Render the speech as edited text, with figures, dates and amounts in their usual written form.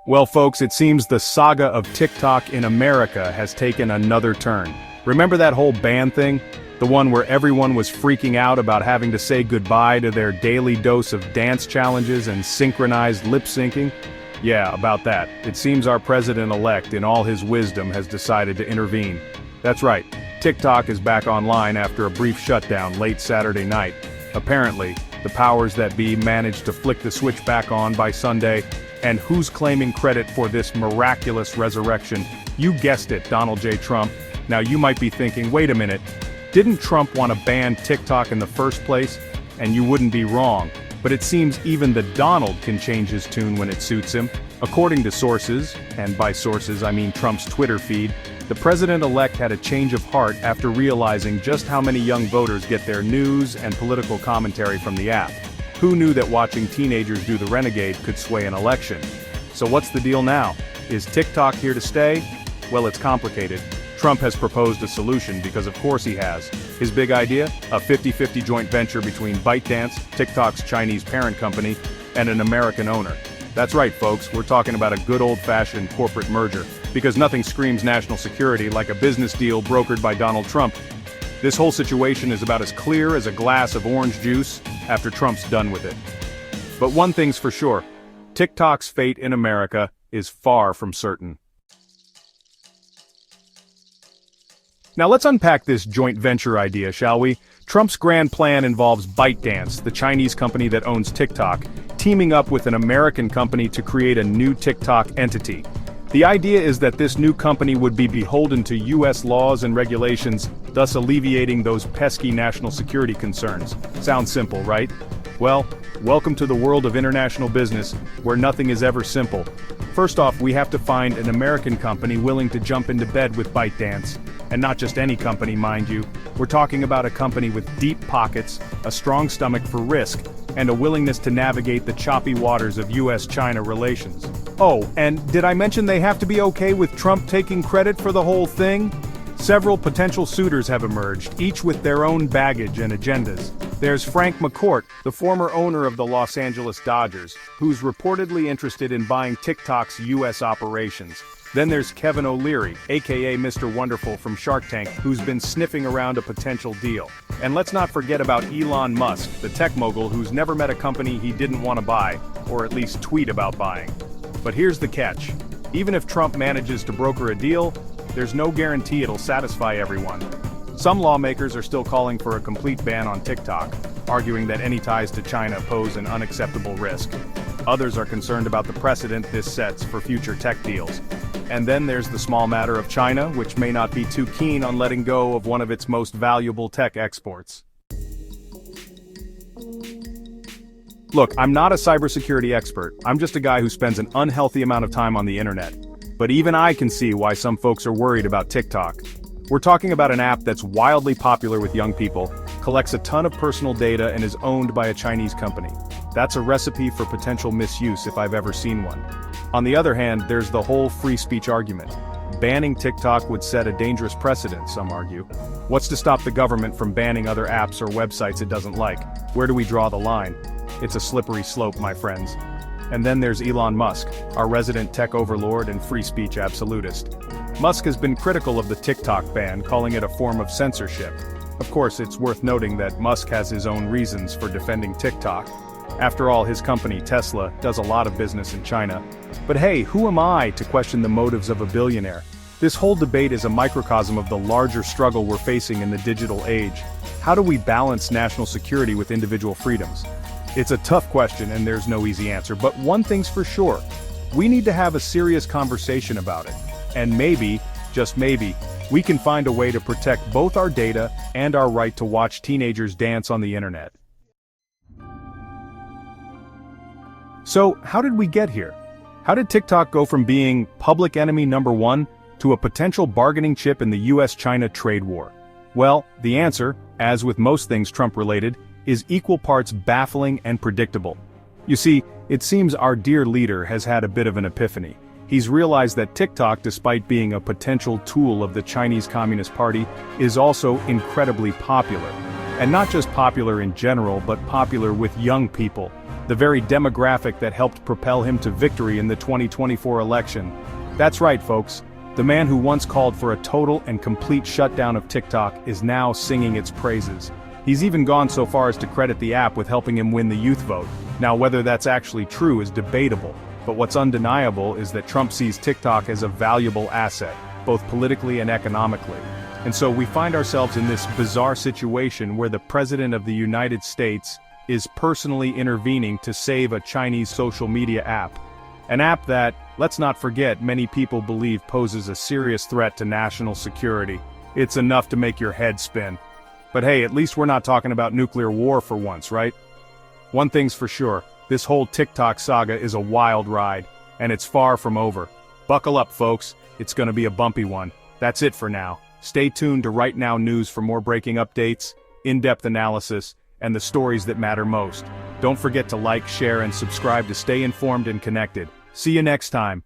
Well, folks, it seems the saga of TikTok in America has taken another turn. Remember that whole ban thing? The one where everyone was freaking out about having to say goodbye to their daily dose of dance challenges and synchronized lip syncing? Yeah, about that. It seems our president-elect, in all his wisdom, has decided to intervene. That's right, TikTok is back online after a brief shutdown late Saturday night. Apparently, the powers that be managed to flick the switch back on by Sunday. And who's claiming credit for this miraculous resurrection? You guessed it, Donald J. Trump. Now you might be thinking, wait a minute, didn't Trump want to ban TikTok in the first place? And you wouldn't be wrong. But it seems even the Donald can change his tune when it suits him. According to sources, and by sources I mean Trump's Twitter feed, the president-elect had a change of heart after realizing just how many young voters get their news and political commentary from the app. Who knew that watching teenagers do the renegade could sway an election? So what's the deal now? Is TikTok here to stay? Well, it's complicated. Trump has proposed a solution because of course he has. His big idea? A 50-50 joint venture between ByteDance, TikTok's Chinese parent company, and an American owner. That's right, folks, we're talking about a good old-fashioned corporate merger, because nothing screams national security like a business deal brokered by Donald Trump. This whole situation is about as clear as a glass of orange juice after Trump's done with it. But one thing's for sure, TikTok's fate in America is far from certain. Now let's unpack this joint venture idea, shall we? Trump's grand plan involves ByteDance, the Chinese company that owns TikTok, teaming up with an American company to create a new TikTok entity. The idea is that this new company would be beholden to U.S. laws and regulations, thus alleviating those pesky national security concerns. Sounds simple, right? Well, welcome to the world of international business, where nothing is ever simple. First off, we have to find an American company willing to jump into bed with ByteDance. And not just any company, mind you. We're talking about a company with deep pockets, a strong stomach for risk, and a willingness to navigate the choppy waters of U.S.-China relations. Oh, and did I mention they have to be okay with Trump taking credit for the whole thing? Several potential suitors have emerged, each with their own baggage and agendas. There's Frank McCourt, the former owner of the Los Angeles Dodgers, who's reportedly interested in buying TikTok's U.S. operations. Then there's Kevin O'Leary, aka Mr. Wonderful from Shark Tank, who's been sniffing around a potential deal. And let's not forget about Elon Musk, the tech mogul who's never met a company he didn't want to buy, or at least tweet about buying. But here's the catch. Even if Trump manages to broker a deal, there's no guarantee it'll satisfy everyone. Some lawmakers are still calling for a complete ban on TikTok, arguing that any ties to China pose an unacceptable risk. Others are concerned about the precedent this sets for future tech deals. And then there's the small matter of China, which may not be too keen on letting go of one of its most valuable tech exports. Look, I'm not a cybersecurity expert, I'm just a guy who spends an unhealthy amount of time on the internet. But even I can see why some folks are worried about TikTok. We're talking about an app that's wildly popular with young people, collects a ton of personal data and is owned by a Chinese company. That's a recipe for potential misuse if I've ever seen one. On the other hand, there's the whole free speech argument. Banning TikTok would set a dangerous precedent, some argue. What's to stop the government from banning other apps or websites it doesn't like? Where do we draw the line? It's a slippery slope, my friends. And then there's Elon Musk, our resident tech overlord and free speech absolutist. Musk has been critical of the TikTok ban, calling it a form of censorship. Of course, it's worth noting that Musk has his own reasons for defending TikTok. After all, his company, Tesla, does a lot of business in China. But hey, who am I to question the motives of a billionaire? This whole debate is a microcosm of the larger struggle we're facing in the digital age. How do we balance national security with individual freedoms? It's a tough question and there's no easy answer, but one thing's for sure. We need to have a serious conversation about it. And maybe, just maybe, we can find a way to protect both our data and our right to watch teenagers dance on the internet. So, how did we get here? How did TikTok go from being public enemy number one to a potential bargaining chip in the US-China trade war? Well, the answer, as with most things Trump-related, is equal parts baffling and predictable. You see, it seems our dear leader has had a bit of an epiphany. He's realized that TikTok, despite being a potential tool of the Chinese Communist Party, is also incredibly popular. And not just popular in general, but popular with young people, the very demographic that helped propel him to victory in the 2024 election. That's right, folks. The man who once called for a total and complete shutdown of TikTok is now singing its praises. He's even gone so far as to credit the app with helping him win the youth vote. Now, whether that's actually true is debatable, but what's undeniable is that Trump sees TikTok as a valuable asset, both politically and economically. And so we find ourselves in this bizarre situation where the President of the United States is personally intervening to save a Chinese social media app. An app that, let's not forget, many people believe poses a serious threat to national security. It's enough to make your head spin. But hey, at least we're not talking about nuclear war for once, right? One thing's for sure, this whole TikTok saga is a wild ride, and it's far from over. Buckle up, folks, it's gonna be a bumpy one. That's it for now. Stay tuned to Right Now News for more breaking updates, in-depth analysis, and the stories that matter most. Don't forget to like, share, and subscribe to stay informed and connected. See you next time.